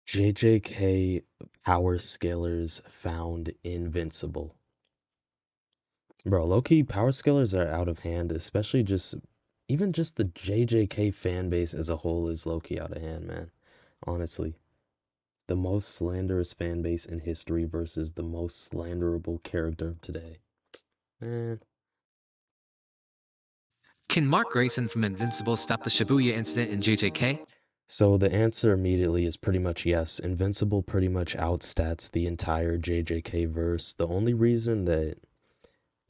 JJK power scalers found invincible. Bro, low-key power scalers are out of hand, especially even just the JJK fan base as a whole is low-key out of hand, man. Honestly. The most slanderous fan base in history versus the most slanderable character of today. Man. Can Mark Grayson from Invincible stop the Shibuya incident in JJK? So the answer immediately is pretty much yes. Invincible pretty much outstats the entire JJK verse. The only reason that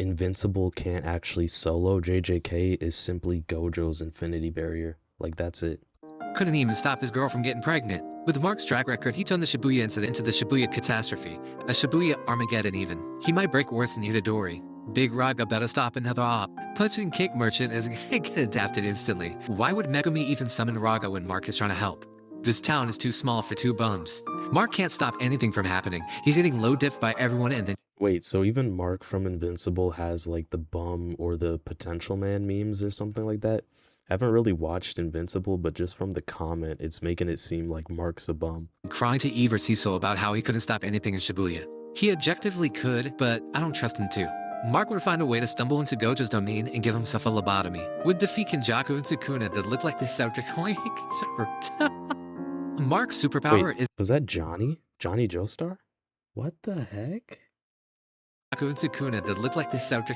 Invincible can't actually solo JJK is simply Gojo's Infinity Barrier. Like, that's it. Couldn't even stop his girl from getting pregnant. With Mark's track record, he turned the Shibuya incident into the Shibuya catastrophe, a Shibuya Armageddon even. He might break worse than Itadori. Big Raga better stop another op. Punch and kick merchant is gonna get adapted instantly. Why would Megumi even summon Raga when Mark is trying to help? This town is too small for two bums. Mark can't stop anything from happening. He's getting low dipped by everyone and then Wait, so even Mark from Invincible has like the bum or the potential man memes or something like that? I haven't really watched Invincible, but just from the comment, it's making it seem like Mark's a bum. crying to Eve or Cecil about how he couldn't stop anything in Shibuya. He objectively could, but I don't trust him to. Mark would find a way to stumble into Gojo's domain and give himself a lobotomy. Would defeat Kenjaku and Sukuna that look like this after Mark's Wait, superpower is was that Johnny? Johnny Joestar? What the heck? Kenjaku and Sukuna that look like this after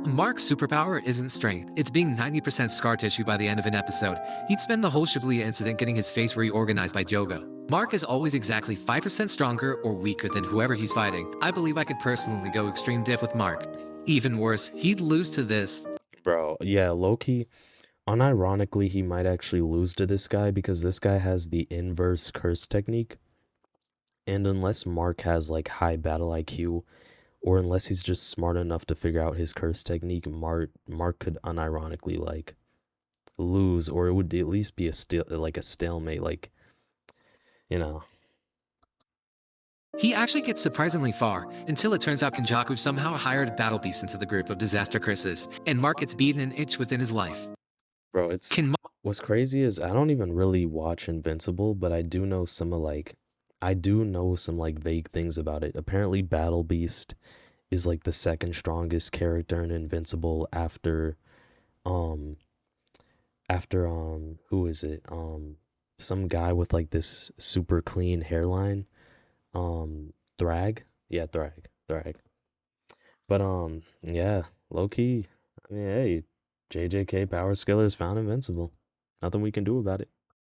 Mark's superpower isn't strength, it's being 90% scar tissue by the end of an episode. He'd spend the whole Shibuya incident getting his face reorganized by Jogo. Mark is always exactly 5% stronger or weaker than whoever he's fighting. I believe I could personally go extreme diff with Mark. Even worse, he'd lose to this. Bro, yeah, Loki, unironically, he might actually lose to this guy because this guy has the inverse curse technique. And unless Mark has like high battle IQ, or unless he's just smart enough to figure out his curse technique, Mark could unironically like lose, or it would at least be a stalemate, like, you know. He actually gets surprisingly far, until it turns out Kenjaku somehow hired Battle Beast into the group of disaster curses, and Mark gets beaten an inch within his life. Bro, it's Can what's crazy is I don't even really watch Invincible, but I do know some like vague things about it. Apparently Battle Beast is like the second strongest character in Invincible um who is it? Some guy with like this super clean hairline. Thrag? Yeah, Thrag. But yeah, low key. I mean, hey, JJK Power Skillers found invincible. Nothing we can do about it.